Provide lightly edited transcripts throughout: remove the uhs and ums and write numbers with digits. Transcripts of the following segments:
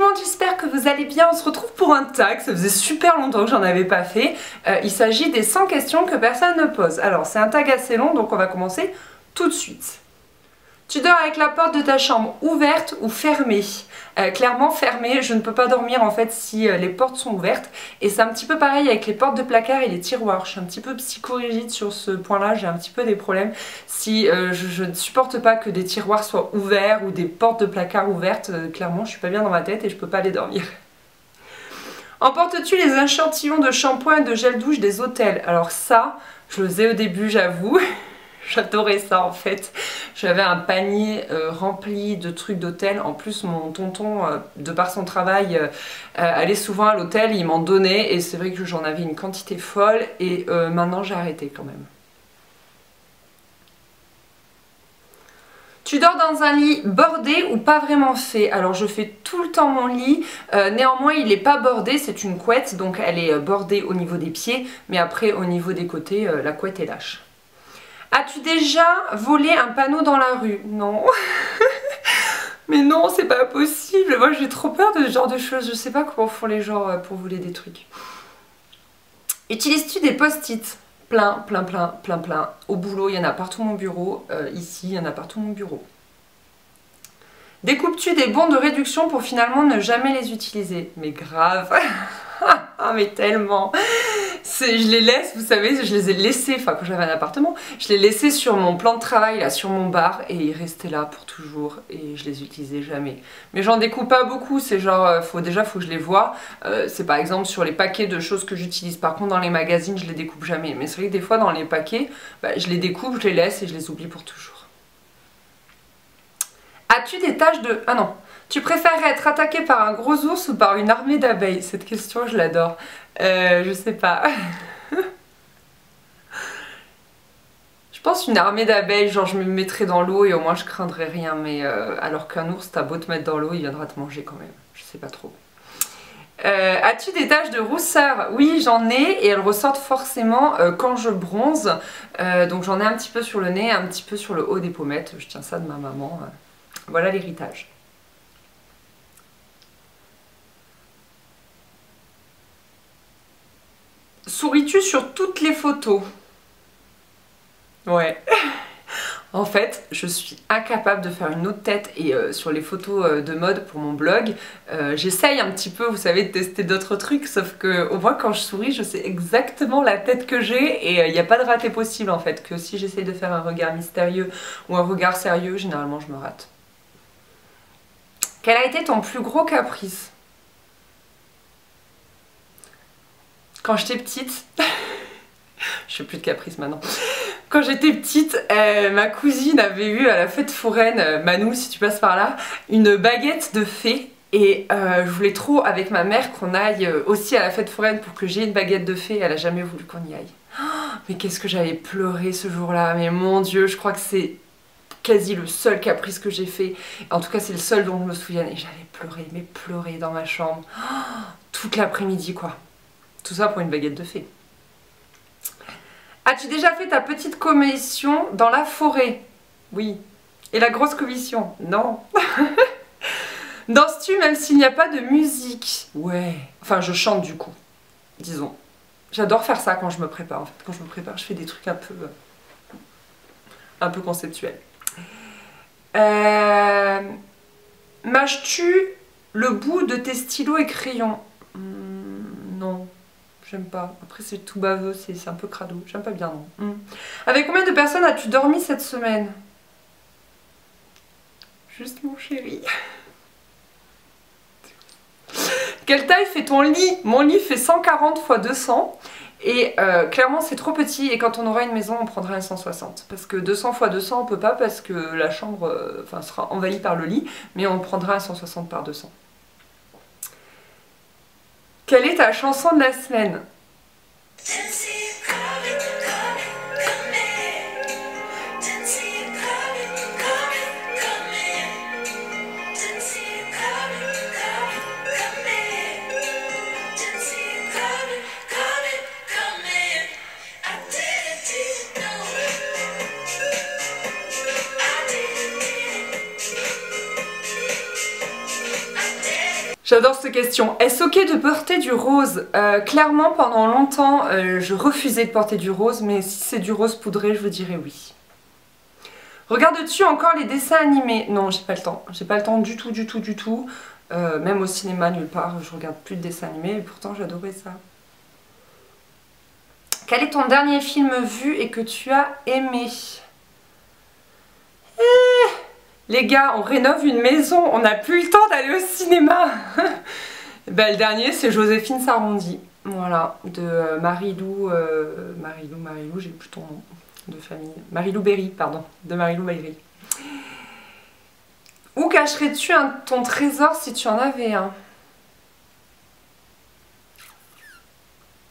le monde, j'espère que vous allez bien. On se retrouve pour un tag, ça faisait super longtemps que j'en avais pas fait. Il s'agit des 100 questions que personne ne pose. Alors c'est un tag assez long, donc on va commencer tout de suite. Tu dors avec la porte de ta chambre ouverte ou fermée? Clairement fermée, je ne peux pas dormir en fait si les portes sont ouvertes. Et c'est un petit peu pareil avec les portes de placard et les tiroirs. Je suis un petit peu psychorigide sur ce point-là, j'ai un petit peu des problèmes. Si je ne supporte pas que des tiroirs soient ouverts ou des portes de placard ouvertes, clairement je suis pas bien dans ma tête et je peux pas aller dormir. Emportes-tu les échantillons de shampoing et de gel douche des hôtels? Alors ça, je le faisais au début, j'avoue. J'adorais ça en fait. J'avais un panier rempli de trucs d'hôtel. En plus mon tonton, de par son travail, allait souvent à l'hôtel, il m'en donnait et c'est vrai que j'en avais une quantité folle et maintenant j'ai arrêté quand même. Tu dors dans un lit bordé ou pas vraiment fait? Alors je fais tout le temps mon lit, néanmoins il n'est pas bordé, c'est une couette, donc elle est bordée au niveau des pieds, mais après au niveau des côtés, la couette est lâche. As-tu déjà volé un panneau dans la rue? Non. Mais non, c'est pas possible. Moi j'ai trop peur de ce genre de choses, je sais pas comment font les gens pour voler des trucs. Utilises-tu des post-it? Plein. Au boulot, il y en a partout mon bureau. Ici, il y en a partout mon bureau. Découpes-tu des bons de réduction pour finalement ne jamais les utiliser? Mais grave. Ah mais tellement. Je les laisse, vous savez, je les ai laissés, enfin quand j'avais un appartement, je les laissais sur mon plan de travail, là, sur mon bar, et ils restaient là pour toujours, et je les utilisais jamais. Mais j'en découpe pas beaucoup, c'est genre, faut que je les vois. C'est par exemple sur les paquets de choses que j'utilise. Par contre dans les magazines, je les découpe jamais. Mais c'est vrai que des fois dans les paquets, je les découpe, je les laisse et je les oublie pour toujours. As-tu des taches de... Ah non. Tu préférerais être attaqué par un gros ours ou par une armée d'abeilles? Cette question, je l'adore. Je sais pas. Je pense une armée d'abeilles, genre je me mettrais dans l'eau et au moins je craindrais rien. Mais alors qu'un ours, t'as beau te mettre dans l'eau, il viendra te manger quand même. Je sais pas trop. As-tu des taches de rousseur? Oui, j'en ai et elles ressortent forcément quand je bronze. Donc j'en ai un petit peu sur le nez, un petit peu sur le haut des pommettes. Je tiens ça de ma maman. Voilà l'héritage. Souris-tu sur toutes les photos? Ouais. En fait, je suis incapable de faire une autre tête et sur les photos de mode pour mon blog, j'essaye un petit peu, vous savez, de tester d'autres trucs, sauf que au moins quand je souris, je sais exactement la tête que j'ai et il n'y a pas de raté possible en fait, que si j'essaye de faire un regard mystérieux ou un regard sérieux, généralement je me rate. Quel a été ton plus gros caprice? Quand j'étais petite, je fais plus de caprice maintenant. Quand j'étais petite, ma cousine avait eu à la fête foraine, Manou si tu passes par là, une baguette de fée. Et je voulais trop avec ma mère qu'on aille aussi à la fête foraine pour que j'ai une baguette de fée. Elle a jamais voulu qu'on y aille. Oh, mais qu'est-ce que j'avais pleuré ce jour-là. Mais mon Dieu, je crois que c'est quasi le seul caprice que j'ai fait. En tout cas, c'est le seul dont je me souviens. Et j'avais pleuré, mais pleuré dans ma chambre. Oh, toute l'après-midi quoi. Tout ça pour une baguette de fée. As-tu déjà fait ta petite commission dans la forêt? Oui. Et la grosse commission? Non. Danses-tu même s'il n'y a pas de musique? Ouais. Enfin, je chante du coup, disons. J'adore faire ça quand je me prépare. En fait, quand je me prépare, je fais des trucs un peu conceptuels. Mâches-tu le bout de tes stylos et crayons? Non. J'aime pas. Après c'est tout baveux, c'est un peu crado. J'aime pas bien non. Avec combien de personnes as-tu dormi cette semaine? Juste mon chéri. Quelle taille fait ton lit? Mon lit fait 140 x 200 et clairement c'est trop petit et quand on aura une maison on prendra un 160 parce que 200 x 200 on peut pas parce que la chambre sera envahie par le lit, mais on prendra un 160 par 200. Quelle est ta chanson de la semaine? J'adore cette question. Est-ce ok de porter du rose? Clairement, pendant longtemps, je refusais de porter du rose, mais si c'est du rose poudré, je vous dirais oui. Regardes-tu encore les dessins animés? Non, j'ai pas le temps. J'ai pas le temps du tout, du tout, du tout. Même au cinéma, nulle part, je regarde plus de dessins animés, et pourtant j'adorais ça. Quel est ton dernier film vu et que tu as aimé? Les gars, on rénove une maison, on n'a plus le temps d'aller au cinéma. Ben, le dernier, c'est Joséphine Sarondy. Voilà, de Marilou, j'ai plus ton nom de famille. Marilou Berry, pardon, de Marilou Berry. Où cacherais-tu ton trésor si tu en avais un?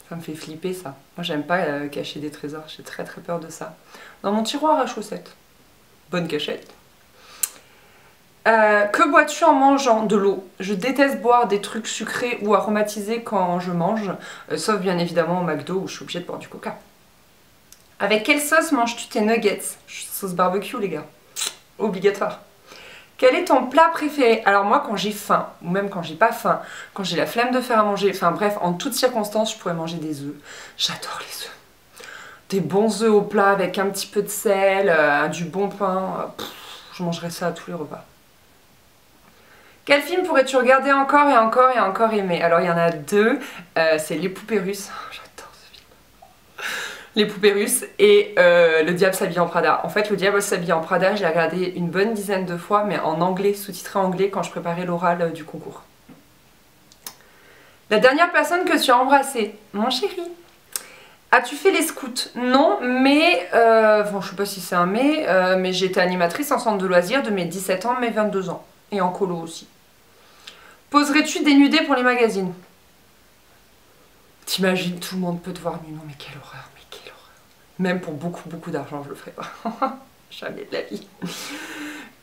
Ça me fait flipper ça. Moi j'aime pas cacher des trésors, j'ai très très peur de ça. Dans mon tiroir à chaussettes. Bonne cachette. Que bois-tu en mangeant? De l'eau. Je déteste boire des trucs sucrés ou aromatisés quand je mange, sauf bien évidemment au McDo où je suis obligée de boire du coca. Avec quelle sauce manges-tu tes nuggets? Sauce barbecue les gars. Obligatoire. Quel est ton plat préféré? Alors moi quand j'ai faim, ou même quand j'ai pas faim, quand j'ai la flemme de faire à manger, enfin bref, en toutes circonstances je pourrais manger des œufs. J'adore les œufs. Des bons œufs au plat avec un petit peu de sel, du bon pain, je mangerais ça à tous les repas. Quel film pourrais-tu regarder encore et encore et encore aimer? Alors il y en a deux, c'est Les Poupées Russes, j'adore ce film. Les Poupées Russes et Le Diable s'habille en Prada. En fait Le Diable s'habille en Prada, je l'ai regardé une bonne dizaine de fois mais en anglais, sous-titré anglais quand je préparais l'oral du concours. La dernière personne que tu as embrassée? Mon chéri. As-tu fait les scouts? Non, mais, bon, je sais pas si c'est un mais j'ai été animatrice en centre de loisirs de mes 17 ans à mes 22 ans. Et en colo aussi. Poserais-tu dénudé pour les magazines? T'imagines, tout le monde peut te voir nu. Non mais quelle horreur, mais quelle horreur. Même pour beaucoup, beaucoup d'argent, je le ferai pas. Jamais de la vie.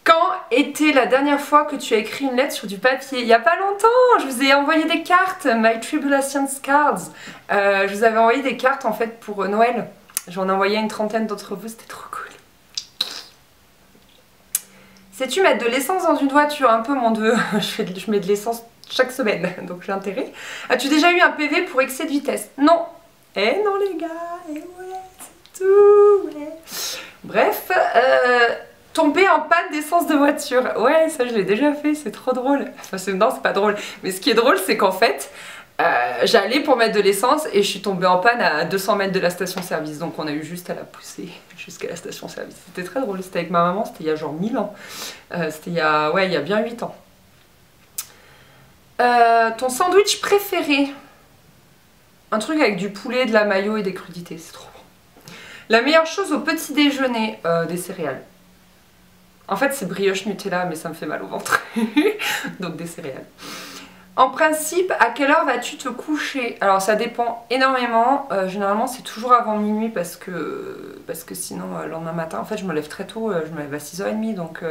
Quand était la dernière fois que tu as écrit une lettre sur du papier? Il n'y a pas longtemps, je vous ai envoyé des cartes, My Tribulations Cards. Je vous avais envoyé des cartes en fait pour Noël. J'en ai envoyé une trentaine d'entre vous, c'était trop cool. Sais-tu mettre de l'essence dans une voiture? Un peu mon dieu, je mets de l'essence chaque semaine, donc j'ai intérêt. As-tu déjà eu un PV pour excès de vitesse? Non. Eh non les gars, eh ouais, c'est tout, ouais. Bref, tomber en panne d'essence de voiture. Ouais, ça je l'ai déjà fait, c'est trop drôle. Enfin, non, c'est pas drôle. Mais ce qui est drôle, c'est qu'en fait, j'allais pour mettre de l'essence et je suis tombée en panne à 200 mètres de la station-service. Donc on a eu juste à la pousser jusqu'à la station-service. C'était très drôle, c'était avec ma maman, c'était il y a genre 1000 ans. C'était il y a, ouais, il y a bien 8 ans. Ton sandwich préféré? Un truc avec du poulet, de la mayo et des crudités, c'est trop bon. La meilleure chose au petit déjeuner? Des céréales. En fait c'est brioche Nutella mais ça me fait mal au ventre. Donc des céréales. En principe, à quelle heure vas-tu te coucher? Alors ça dépend énormément, généralement c'est toujours avant minuit parce que sinon le lendemain matin, en fait je me lève très tôt, je me lève à 6h30 donc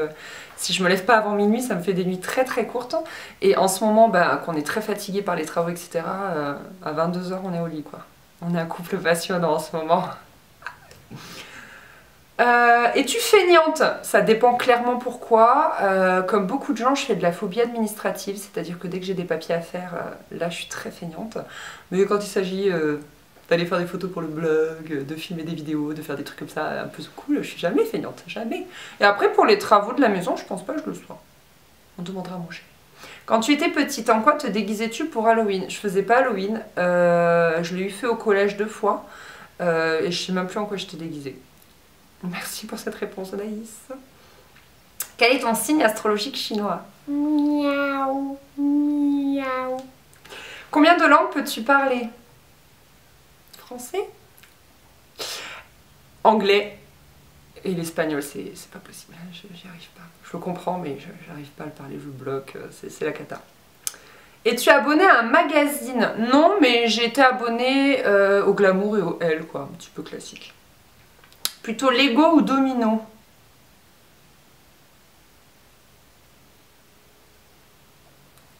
si je me lève pas avant minuit ça me fait des nuits très très courtes et en ce moment qu'on est très fatigué par les travaux etc, à 22h on est au lit quoi. On est un couple passionnant en ce moment. Es-tu feignante? Ça dépend clairement pourquoi. Comme beaucoup de gens, je fais de la phobie administrative, c'est-à-dire que dès que j'ai des papiers à faire, là je suis très feignante. Mais quand il s'agit d'aller faire des photos pour le blog, de filmer des vidéos, de faire des trucs comme ça un peu cool, je suis jamais feignante, jamais. Et après pour les travaux de la maison, je pense pas que je le sois. On demandera à mon chéri. Quand tu étais petite, en quoi te déguisais-tu pour Halloween? Je faisais pas Halloween, je l'ai eu fait au collège 2 fois, et je sais même plus en quoi j'étais déguisée. Merci pour cette réponse, Anaïs. Quel est ton signe astrologique chinois? Miaou, miaou. Combien de langues peux-tu parler? Français? Anglais et l'espagnol, c'est pas possible. J'y arrive pas. Je le comprends, mais j'arrive pas à le parler, je bloque, c'est la cata. Es-tu abonné à un magazine? Non, mais j'ai été abonnée au Glamour et au Elle, quoi, un petit peu classique. Plutôt Lego ou Domino?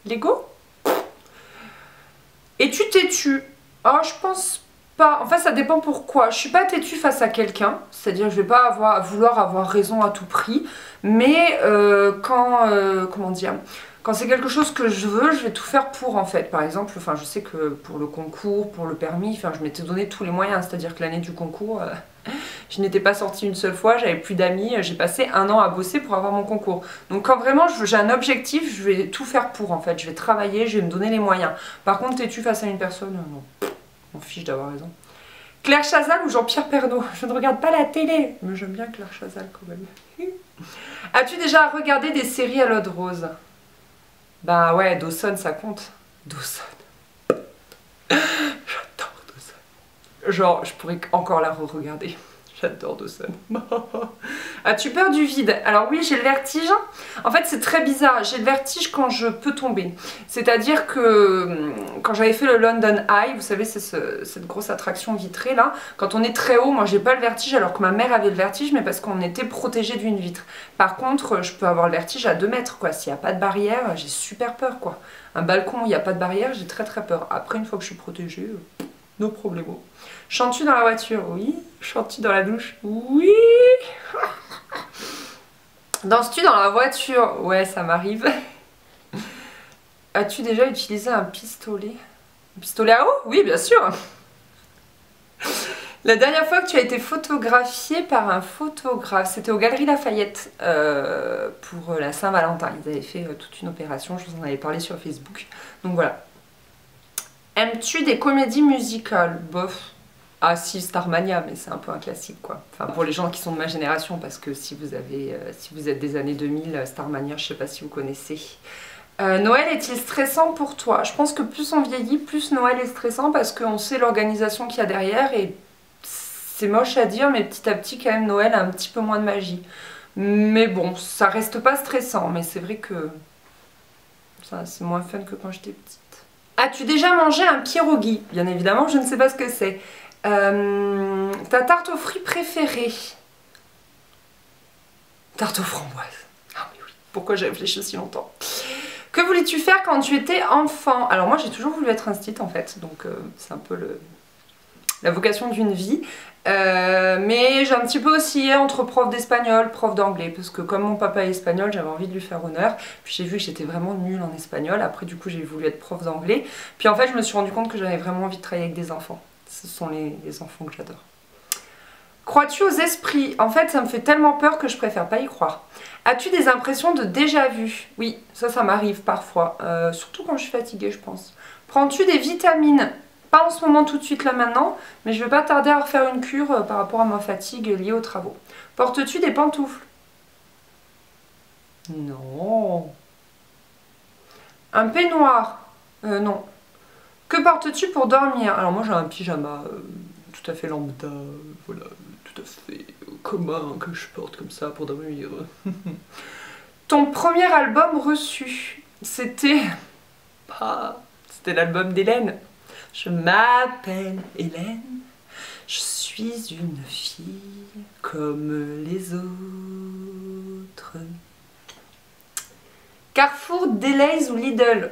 Lego? Es-tu têtu? Oh, je pense pas. Enfin, ça dépend pourquoi. Je suis pas têtue face à quelqu'un. C'est-à-dire que je vais pas vouloir avoir raison à tout prix. Mais comment dire? Quand c'est quelque chose que je veux, je vais tout faire pour en fait. Par exemple, enfin, je sais que pour le concours, pour le permis, enfin, je m'étais donné tous les moyens. C'est-à-dire que l'année du concours, je n'étais pas sortie une seule fois, j'avais plus d'amis. J'ai passé 1 an à bosser pour avoir mon concours. Donc quand vraiment j'ai un objectif, je vais tout faire pour en fait. Je vais travailler, je vais me donner les moyens. Par contre, t'es-tu face à une personne? Non. On fiche d'avoir raison. Claire Chazal ou Jean-Pierre Pernaut? Je ne regarde pas la télé, mais j'aime bien Claire Chazal quand même. As-tu déjà regardé des séries à l'eau de rose? Bah ouais, Dawson, ça compte. Dawson. J'adore Dawson. Genre, je pourrais encore la re-regarder. J'adore Dawson. As-tu peur du vide? Alors oui, j'ai le vertige. En fait, c'est très bizarre. J'ai le vertige quand je peux tomber. C'est-à-dire que quand j'avais fait le London Eye, vous savez, c'est cette grosse attraction vitrée là. Quand on est très haut, moi j'ai pas le vertige alors que ma mère avait le vertige, mais parce qu'on était protégé d'une vitre. Par contre, je peux avoir le vertige à 2 mètres quoi. S'il n'y a pas de barrière, j'ai super peur quoi. Un balcon où il n'y a pas de barrière, j'ai très peur. Après, une fois que je suis protégée, no problemo. Chantes-tu dans la voiture? Oui. Chantes-tu dans la douche? Oui. Danses-tu dans la voiture? Ouais, ça m'arrive. As-tu déjà utilisé un pistolet? Un pistolet à eau? Oui, bien sûr. La dernière fois que tu as été photographiée par un photographe, c'était aux Galeries Lafayette pour la Saint-Valentin. Ils avaient fait toute une opération, je vous en avais parlé sur Facebook. Donc voilà. Aimes-tu des comédies musicales? Bof. Ah si, Starmania, mais c'est un peu un classique quoi. Enfin pour les gens qui sont de ma génération, parce que si vous êtes des années 2000, Starmania, je sais pas si vous connaissez. Noël est-il stressant pour toi? Je pense que plus on vieillit, plus Noël est stressant parce qu'on sait l'organisation qu'il y a derrière et c'est moche à dire, mais petit à petit quand même Noël a un petit peu moins de magie. Mais bon, ça reste pas stressant, mais c'est vrai que c'est moins fun que quand j'étais petite. As-tu déjà mangé un pierogi? Bien évidemment, je ne sais pas ce que c'est. Ta tarte aux fruits préférée? Tarte aux framboises. Ah mais oui, pourquoi j'ai réfléchi aussi longtemps? Que voulais-tu faire quand tu étais enfant? Alors moi j'ai toujours voulu être instite en fait, donc c'est un peu la vocation d'une vie. Mais j'ai un petit peu oscillé entre prof d'espagnol, prof d'anglais, parce que comme mon papa est espagnol, j'avais envie de lui faire honneur. Puis j'ai vu que j'étais vraiment nulle en espagnol, après du coup j'ai voulu être prof d'anglais. Puis en fait je me suis rendu compte que j'avais vraiment envie de travailler avec des enfants. Ce sont les enfants que j'adore. Crois-tu aux esprits? En fait, ça me fait tellement peur que je préfère pas y croire. As-tu des impressions de déjà-vu? Oui, ça m'arrive parfois. Surtout quand je suis fatiguée, je pense. Prends-tu des vitamines? Pas en ce moment tout de suite là maintenant, mais je vais pas tarder à refaire une cure par rapport à ma fatigue liée aux travaux. Portes-tu des pantoufles? Non. Un peignoir? Non. Que portes-tu pour dormir? Alors moi j'ai un pyjama tout à fait lambda, voilà, tout à fait commun que je porte comme ça pour dormir. Ton premier album reçu? C'était l'album d'Hélène. Je m'appelle Hélène, je suis une fille comme les autres. Carrefour, Delays ou Lidl?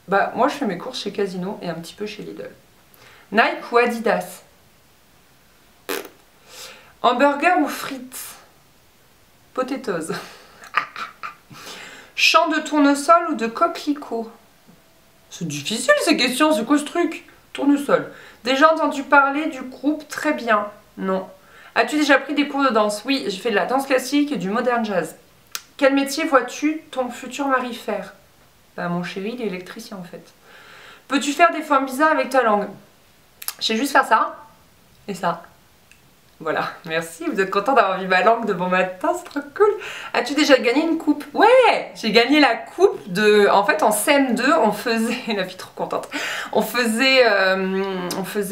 Bah moi je fais mes courses chez Casino et un petit peu chez Lidl. Nike ou Adidas? Hamburger ou frites? Potatoes. Champ de tournesol ou de coquelicot? C'est difficile ces questions, c'est quoi ce truc? Tournesol. Déjà entendu parler du groupe Très Bien? Non. As-tu déjà pris des cours de danse? Oui, j'ai fait de la danse classique et du modern jazz. Quel métier vois-tu ton futur mari faire? Bah mon chéri, il est électricien en fait. Peux-tu faire des formes bizarres avec ta langue? Je sais juste faire ça et ça. Voilà, merci, vous êtes content d'avoir vu ma langue de bon matin, c'est trop cool. As-tu déjà gagné une coupe? Ouais, j'ai gagné la coupe de... En fait, en CM2, on faisait... La fille trop contente. On faisait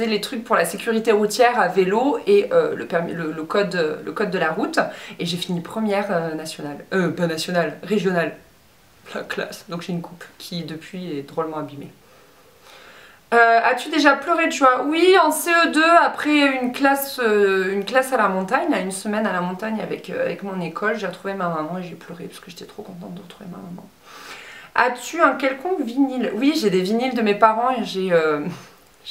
les trucs pour la sécurité routière à vélo et le code de la route. Et j'ai fini première nationale. Pas nationale, régionale. La classe. Donc j'ai une coupe qui, depuis, est drôlement abîmée. As-tu déjà pleuré de joie? Oui, en CE2, après une classe à la montagne, une semaine à la montagne avec mon école, j'ai retrouvé ma maman et j'ai pleuré parce que j'étais trop contente de retrouver ma maman. As-tu un quelconque vinyle? Oui, j'ai des vinyles de mes parents et j'ai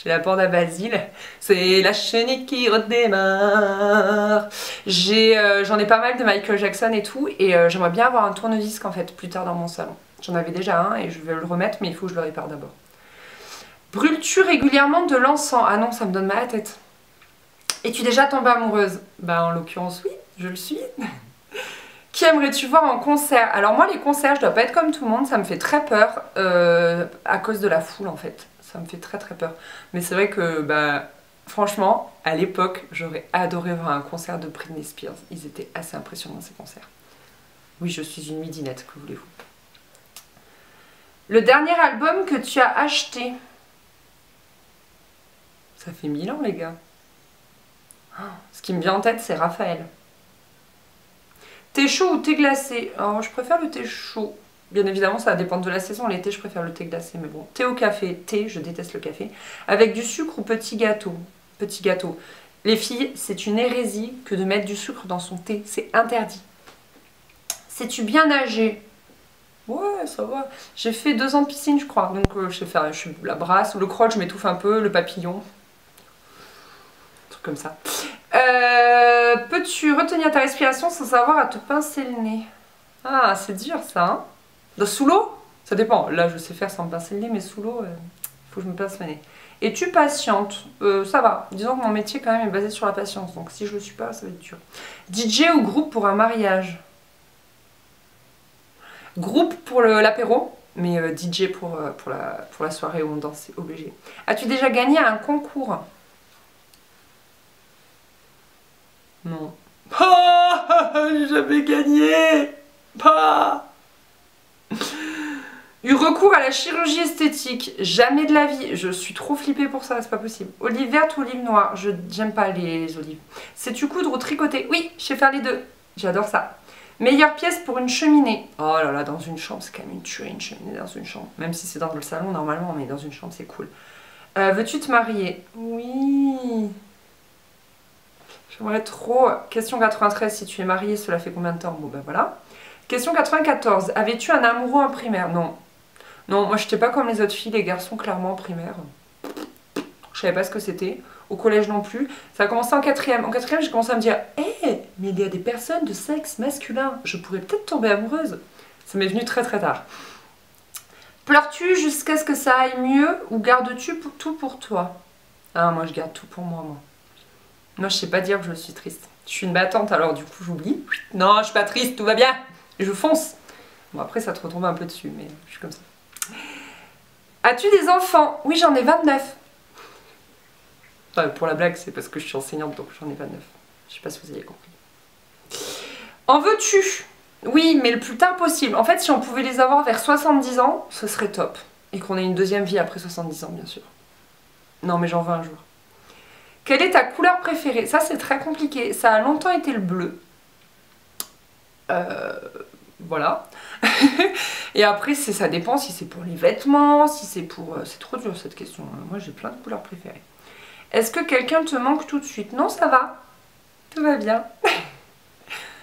la bande à Basile. C'est la chenille qui redémarre. J'en ai pas mal de Michael Jackson et tout et j'aimerais bien avoir un tourne-disque en fait plus tard dans mon salon. J'en avais déjà un et je vais le remettre, mais il faut que je le répare d'abord. Brûles-tu régulièrement de l'encens? Ah non, ça me donne mal à la tête. Es-tu déjà tombée amoureuse? Bah en l'occurrence oui, je le suis. Qui aimerais-tu voir en concert? Alors moi les concerts, je dois pas être comme tout le monde, ça me fait très peur à cause de la foule en fait. Ça me fait très peur. Mais c'est vrai que bah franchement, à l'époque, j'aurais adoré voir un concert de Britney Spears. Ils étaient assez impressionnants ces concerts. Oui, je suis une midinette, que voulez-vous. Le dernier album que tu as acheté? Ça fait 1000 ans les gars. Ce qui me vient en tête, c'est Raphaël. Thé chaud ou thé glacé? Alors, je préfère le thé chaud. Bien évidemment, ça va dépendre de la saison. L'été, je préfère le thé glacé, mais bon. Thé au café, thé, je déteste le café. Avec du sucre ou petit gâteau? Petit gâteau. Les filles, c'est une hérésie que de mettre du sucre dans son thé. C'est interdit. Sais-tu bien nager? Ouais, ça va. J'ai fait 2 ans de piscine, je crois. Donc, je sais faire la brasse, le crawl, je m'étouffe un peu, le papillon. Un truc comme ça. Peux-tu retenir ta respiration sans savoir à te pincer le nez? Ah, c'est dur ça, hein? Sous l'eau? Ça dépend. Là, je sais faire sans me pincer le nez, mais sous l'eau, il faut que je me pince le nez. Es-tu patiente? Ça va. Disons que mon métier, quand même, est basé sur la patience. Donc, si je le suis pas, ça va être dur. DJ ou groupe pour un mariage? Groupe pour l'apéro, mais DJ pour la soirée où on danse, c'est obligé. As-tu déjà gagné un concours? Non. Ah, j'ai jamais gagné. Ah. Eu recours à la chirurgie esthétique? Jamais de la vie. Je suis trop flippée pour ça, c'est pas possible. Olive verte ou olive noire? J'aime pas les olives. Sais-tu coudre ou tricoter? Oui, je sais faire les deux. J'adore ça. Meilleure pièce pour une cheminée? Oh là là, dans une chambre, c'est quand même une tuerie, une cheminée dans une chambre. Même si c'est dans le salon normalement, mais dans une chambre, c'est cool. Veux-tu te marier? Oui. J'aimerais trop. Question 93, si tu es mariée, cela fait combien de temps? Bon ben voilà. Question 94, avais-tu un amoureux en primaire? Non. Non, moi j'étais pas comme les autres filles, les garçons clairement en primaire. Je savais pas ce que c'était. Au collège non plus. Ça a commencé en quatrième. En quatrième, j'ai commencé à me dire hé, mais il y a des personnes de sexe masculin. Je pourrais peut-être tomber amoureuse. Ça m'est venu très tard. Pleures-tu jusqu'à ce que ça aille mieux ou gardes-tu tout pour toi? Ah, moi je garde tout pour moi. Moi, je sais pas dire que je suis triste. Je suis une battante, alors du coup, j'oublie. Non, je suis pas triste, tout va bien. Et je fonce. Bon, après, ça te retombe un peu dessus, mais je suis comme ça. As-tu des enfants? Oui, j'en ai 29. Enfin, pour la blague, c'est parce que je suis enseignante, donc j'en ai 29. Je sais pas si vous avez compris. En veux-tu? Oui, mais le plus tard possible. En fait, si on pouvait les avoir vers 70 ans, ce serait top. Et qu'on ait une deuxième vie après 70 ans, bien sûr. Non, mais j'en veux un jour. Quelle est ta couleur préférée? Ça, c'est très compliqué. Ça a longtemps été le bleu. Voilà. Et après, ça dépend si c'est pour les vêtements, si c'est pour... C'est trop dur cette question. Moi, j'ai plein de couleurs préférées. Est-ce que quelqu'un te manque tout de suite? Non, ça va. Tout va bien.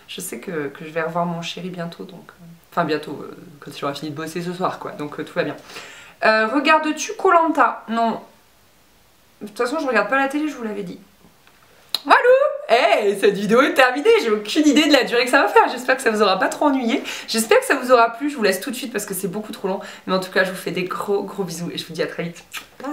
Je sais que je vais revoir mon chéri bientôt. Donc, enfin, bientôt, quand il aura fini de bosser ce soir, quoi. Donc, tout va bien. Regardes-tu koh Lanta? Non. De toute façon, je regarde pas la télé, je vous l'avais dit. Walou! Hey, cette vidéo est terminée, j'ai aucune idée de la durée que ça va faire. J'espère que ça vous aura pas trop ennuyé. J'espère que ça vous aura plu. Je vous laisse tout de suite parce que c'est beaucoup trop long. Mais en tout cas, je vous fais des gros bisous et je vous dis à très vite. Bye!